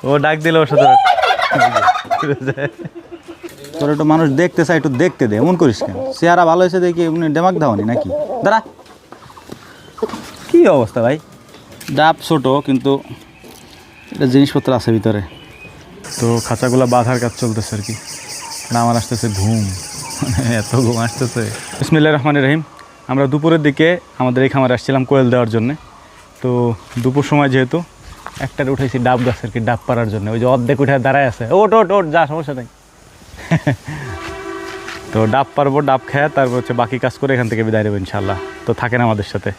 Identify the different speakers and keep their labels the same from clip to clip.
Speaker 1: ও ডাক দিলে ওর সাথে
Speaker 2: তোর একটু মানুষ দেখতে চাই, একটু দেখতে দে, এমন করিস কেন? চেহারা ভালো হয়েছে দেখি এমনি ডেমাক ধাওয়ানি নাকি? দাঁড়া,
Speaker 1: কি অবস্থা ভাই?
Speaker 2: ডাব ছোটো কিন্তু এটা জিনিসপত্র আছে ভিতরে।
Speaker 1: তো খাঁচাগুলো বাঁধার কাজ চলতেছে আর কি। না আমার আসতেছে ঘুম, এত ঘুম আসতেছে। বিসমিল্লাহির রহমানির রহিম। আমরা দুপুরের দিকে আমাদের এই খামারে আসছিলাম কোয়েল দেওয়ার জন্যে। তো দুপুর সময় যেহেতু একটারে উঠেছি ডাব গাছ আর কি, ডাব পাড়ার জন্য। ওই যে অর্ধেক উঠে দাঁড়ায় আছে, ওট ওট ওট, যা সমস্যা নেই। তো ডাব পারবো, ডাব খেয়ে তারপর হচ্ছে বাকি কাজ করে এখান থেকে বিদায় দেবো ইনশাল্লাহ। তো থাকেন আমাদের সাথে।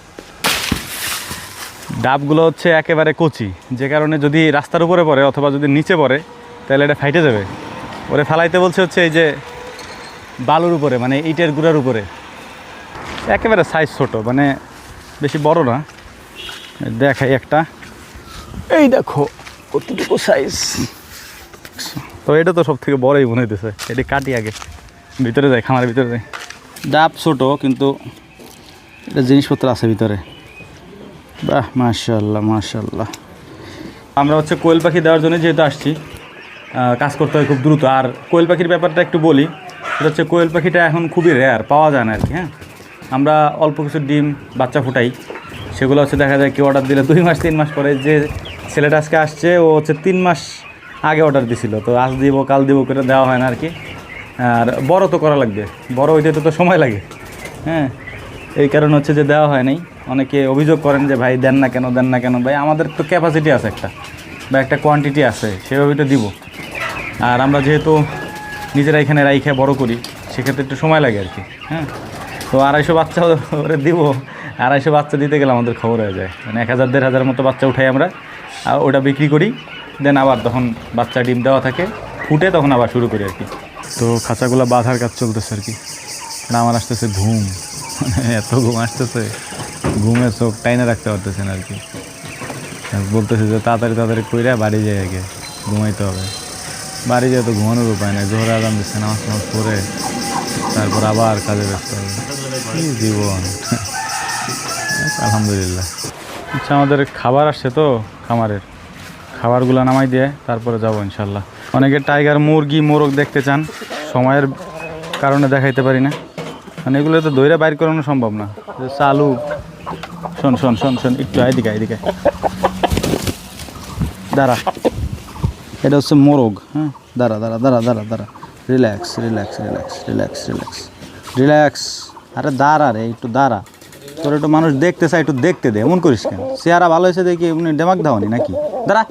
Speaker 1: ডাবগুলো হচ্ছে একেবারে কচি, যে কারণে যদি রাস্তার উপরে পড়ে অথবা যদি নিচে পড়ে তাহলে এটা ফাইটে যাবে। ওরে ফেলাইতে বলছে হচ্ছে এই যে বালুর উপরে, মানে ইটের গুঁড়ার উপরে। একেবারে সাইজ ছোট, মানে বেশি বড় না। দেখাই একটা, এই দেখো কতটুকু সাইজ। তো এটা তো সব থেকে বড়ই মনে হইতেছে। এটি কাটি আগে, ভিতরে যাই, খামারের ভিতরে যাই।
Speaker 2: ডাব ছোটো কিন্তু এটা জিনিসপত্র আছে ভিতরে। বাহ, মাশাআল্লাহ মাশাআল্লাহ।
Speaker 1: আমরা হচ্ছে কোয়েল পাখি দেওয়ার জন্য যেহেতু আসছি, কাজ করতে হয় খুব দ্রুত। আর কোয়েল পাখির ব্যাপারটা একটু বলি, সেটা হচ্ছে কোয়েল পাখিটা এখন খুবই রেয়ার, পাওয়া যায় না আর কি। হ্যাঁ, আমরা অল্প কিছু ডিম বাচ্চা ফুটাই, সেগুলো হচ্ছে দেখা যায় কেউ অর্ডার দিলে 2 মাস 3 মাস পরে। যে ছেলেটা আজকে আসছে ও হচ্ছে 3 মাস আগে অর্ডার দিছিল, তো আজ দিব কাল দিব করে দেওয়া হয় না আর কি। আর বড় তো করা লাগবে, বড় হইতে তো সময় লাগে। হ্যাঁ, এই কারণে হচ্ছে যে দেওয়া হয় নাই। অনেকে অভিযোগ করেন যে ভাই দেন না কেন, দেন না কেন। ভাই আমাদের তো ক্যাপাসিটি আছে একটা, বা একটা কোয়ান্টিটি আছে, সেভাবে তো দিব। আর আমরা যেহেতু নিজেরা এখানে রাইখে বড় করি, সেক্ষেত্রে একটু সময় লাগে আর কি। হ্যাঁ, তো 250 বাচ্চা ওরে দিব। 250 বাচ্চা দিতে গেলে আমাদের খবর হয়ে যায়, মানে 1000 1500 মতো বাচ্চা উঠাই আমরা, আর ওটা বিক্রি করি। দেন আবার তখন বাচ্চা ডিম দেওয়া থাকে, ফুটে তখন আবার শুরু করি আর কি। তো খাঁচাগুলো বাঁধার কাজ চলতেছে আর কি। না আমার আসতেছে ঘুম, মানে এত ঘুম আসতেছে, ঘুমে চোখ টাইনে রাখতে পারতেছে না আর কি। বলতেছে যে তাড়াতাড়ি তাড়াতাড়ি কইরা বাড়ি যাই, আগে ঘুমাইতে হবে। বাড়ি যেয়ে তো ঘুমানোর উপায় নেই, জোহর আজান দিচ্ছে, নামাজ নামাজ পড়ে তারপর আবার কাজে ব্যস্ত হবে। কী জীবন। আলহামদুলিল্লাহ। আচ্ছা, আমাদের খাবার আসছে তো খামারের, খাবারগুলো নামাই দিয়ে তারপরে যাবো ইনশাল্লাহ। অনেকে টাইগার মুরগি মোরগ দেখতে চান, সময়ের কারণে দেখাইতে পারি না, মানে এগুলো তো দইরা বাইর করানো সম্ভব না। চালু, শোন শোন শোন শোন, একটু এদিকে এদিকে
Speaker 2: দাঁড়া, এটা হচ্ছে মোরগ। হ্যাঁ, দাঁড়া দাঁড়া দাঁড়া দাঁড়া দাঁড়া, relax relax relax relax relax relax. আরে দাঁড়া রে, একটু দাঁড়া। তোর একটু মানুষ দেখতে চাই, একটু দেখতে দে, এমন করিস কেন? চেহারা ভালো হয়েছে দেখি এমনি ডেমাক ধাওয়ানি নাকি? দাঁড়া।